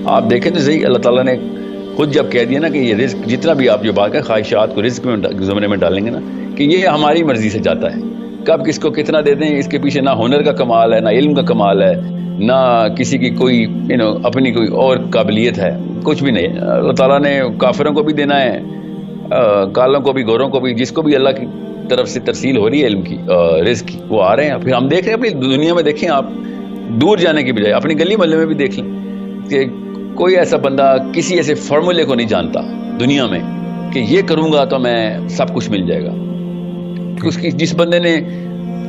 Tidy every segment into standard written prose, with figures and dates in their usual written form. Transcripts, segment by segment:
آپ دیکھیں تو صحیح، اللہ تعالیٰ نے خود جب کہہ دیا نا کہ یہ رزق جتنا بھی آپ جو بات کریں خواہشات کو رزق میں زمرے میں ڈالیں گے نا کہ یہ ہماری مرضی سے جاتا ہے، کب کس کو کتنا دے دیں اس کے پیچھے نہ ہنر کا کمال ہے، نہ علم کا کمال ہے، نہ کسی کی کوئی اپنی کوئی اور قابلیت ہے، کچھ بھی نہیں. اللہ تعالیٰ نے کافروں کو بھی دینا ہے، کالوں کو بھی گوروں کو بھی، جس کو بھی اللہ کی طرف سے ترسیل ہو رہی ہے علم کی رزق کی وہ آ رہے ہیں. پھر ہم دیکھ رہے ہیں اپنی دنیا میں، دیکھیں آپ دور جانے کی بجائے اپنی گلی محلے میں بھی دیکھ لیں کہ کوئی ایسا بندہ کسی ایسے فارمولے کو نہیں جانتا دنیا میں کہ یہ کروں گا تو میں سب کچھ مل جائے گا. جس بندے نے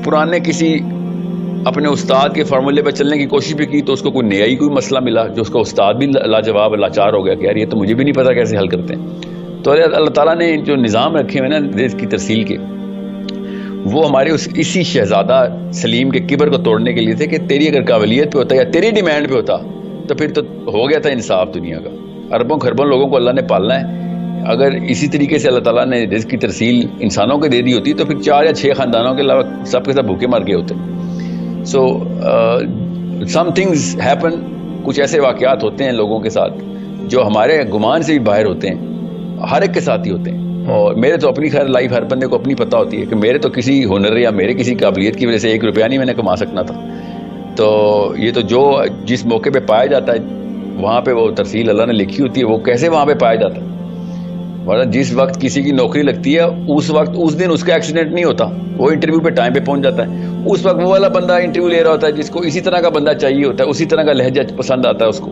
پرانے کسی اپنے استاد کے فارمولے پہ چلنے کی کوشش بھی کی تو اس کو کوئی نیا ہی کوئی مسئلہ ملا جو اس کا استاد بھی لاجواب لاچار ہو گیا کہ یار یہ تو مجھے بھی نہیں پتا کیسے حل کرتے ہیں. تو اللہ تعالیٰ نے جو نظام رکھے ہوئے نا رزق کی ترسیل کے، وہ ہمارے اسی شہزادہ سلیم کے کبر کو توڑنے کے لیے تھے کہ تیری اگر قابلیت پہ ہوتا یا تیری ڈیمانڈ پہ ہوتا تو پھر تو ہو گیا تھا انصاف دنیا کا. اربوں خربوں لوگوں کو اللہ نے پالنا ہے. اگر اسی طریقے سے اللہ تعالیٰ نے رزق کی ترسیل انسانوں کو دے دی ہوتی تو پھر 4 یا 6 خاندانوں کے علاوہ سب کے سب بھوکے مر گئے ہوتے. سو سم تھنگز ہیپن، کچھ ایسے واقعات ہوتے ہیں لوگوں کے ساتھ جو ہمارے گمان سے بھی باہر ہوتے ہیں، ہر ایک کے ساتھ ہی ہوتے ہیں. اور میرے تو اپنی خیر لائف ہر بندے کو اپنی پتہ ہوتی ہے کہ میرے تو کسی ہنر یا میرے کسی قابلیت کی وجہ سے 1 روپیہ نہیں میں نے کما سکنا تھا. تو یہ تو جو جس موقع پہ پایا جاتا ہے وہاں پہ وہ ترسیل اللہ نے لکھی ہوتی ہے، وہ کیسے وہاں پہ پایا جاتا ہے. ورنہ جس وقت کسی کی نوکری لگتی ہے اس وقت اس دن اس کا ایکسیڈنٹ نہیں ہوتا، وہ انٹرویو پہ ٹائم پہ پہنچ جاتا ہے. اس وقت وہ والا بندہ انٹرویو لے رہا ہوتا ہے جس کو اسی طرح کا بندہ چاہیے ہوتا ہے، اسی طرح کا لہجہ پسند آتا ہے اس کو،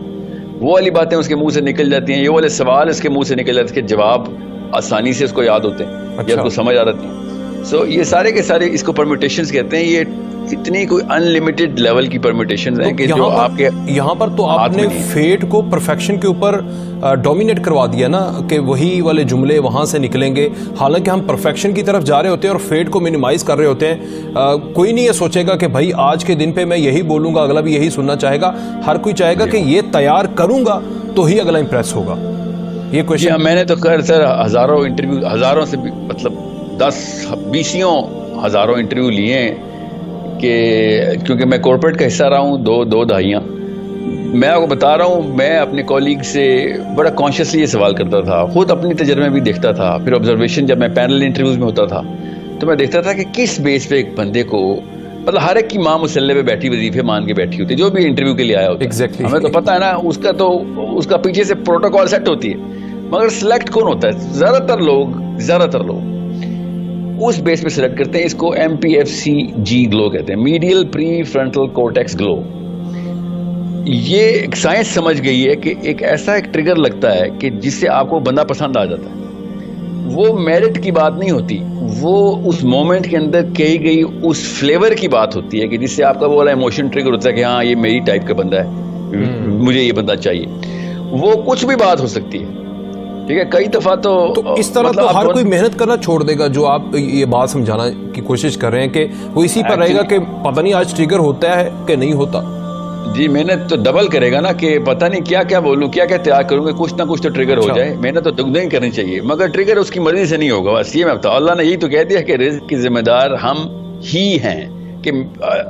وہ والی باتیں اس کے منہ سے نکل جاتی ہیں، یہ والے سوال اس کے منہ سے نکل جاتے ہیں کہ جواب آسانی سے اس کو یاد ہوتے ہیں یا اس کو سمجھ آ جاتی ہیں. سو یہ سارے کے سارے اس کو پرمیٹیشنز کہتے ہیں. یہ اتنی کوئی ان لمیٹڈ لیول کی پرمیٹیشنز ہیں کہ جو آپ کے یہاں پر تو آپ نے فیٹ کو پرفیکشن کے اوپر ڈومینیٹ کروا دیا نا کہ وہی والے جملے وہاں سے نکلیں گے، حالانکہ ہم پرفیکشن کی طرف جا رہے ہوتے ہیں اور فیٹ کو منیمائز کر رہے ہوتے ہیں. کوئی نہیں یہ سوچے گا کہ بھائی آج کے دن پہ میں یہی بولوں گا، اگلا بھی یہی سننا چاہے گا. ہر کوئی چاہے گا کہ یہ تیار کروں گا تو ہی اگلا امپریس ہوگا. یہ کوشچن میں نے تو سر ہزاروں انٹرویو، ہزاروں سے مطلب 10-20 ہزاروں انٹرویو لیے ہیں کہ کیونکہ میں کارپوریٹ کا حصہ رہا ہوں دو دہائیاں. میں آپ کو بتا رہا ہوں میں اپنے کولیگ سے بڑا کانشیسلی یہ سوال کرتا تھا، خود اپنی تجربے بھی دیکھتا تھا، پھر آبزرویشن جب میں پینل انٹرویوز میں ہوتا تھا تو میں دیکھتا تھا کہ کس بیس پہ ایک بندے کو، مطلب ہر ایک کی ماں مسلح پہ بیٹھی وظیفے مان کے بیٹھی ہوتی ہے جو بھی انٹرویو کے لیے آیا ہوتا ہے. ہمیں تو پتہ ہے نا اس کا پیچھے سے پروٹوکول سیٹ ہوتی ہے، مگر سلیکٹ کون ہوتا ہے؟ زیادہ تر لوگ اس بیس پہ سلیکٹ کرتے ہیں. اس کو MPFC-G گلو کہتے ہیں، میڈیل پری فرنٹل کورٹیکس گلو. یہ ایک سائنس سمجھ گئی ہے کہ ایک ایسا ایک ٹریگر لگتا ہے کہ جس سے آپ کو بندہ پسند آ جاتا ہے. وہ میرٹ کی بات نہیں ہوتی، وہ اس مومنٹ کے اندر کہی گئی اس فلیور کی بات ہوتی ہے کہ جس سے آپ کا وہ والا ایموشن ٹریگر ہوتا ہے کہ ہاں یہ میری ٹائپ کا بندہ ہے، مجھے یہ بندہ چاہیے. وہ کچھ بھی بات ہو سکتی ہے، ٹھیک ہے. کئی دفعہ تو اس طرح تو ہر کوئی محنت کرنا چھوڑ دے گا. جو آپ یہ بات سمجھانا کی کوشش کر رہے ہیں کہ وہ اسی پر رہے گا کہ پتہ نہیں آج ٹریگر ہوتا ہے کہ نہیں ہوتا. جی محنت تو ڈبل کرے گا نا کہ پتہ نہیں کیا کیا بولوں، کیا کیا تیار کروں گے، کچھ نہ کچھ تو ٹریگر ہو جائے. محنت تو دگنی ہی کرنی چاہیے، مگر ٹریگر اس کی مرضی سے نہیں ہوگا. بس یہ میں بتاؤں، اللہ نے یہی تو کہہ دیا کہ رزق کی ذمہ دار ہم ہی ہیں، کہ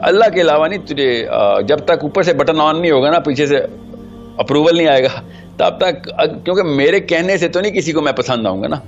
اللہ کے علاوہ نہیں. تجھے جب تک اوپر سے بٹن آن نہیں ہوگا نا، پیچھے سے اپروول نہیں آئے گا، تب تک، کیونکہ میرے کہنے سے تو نہیں کسی کو میں پسند آؤں گا نا.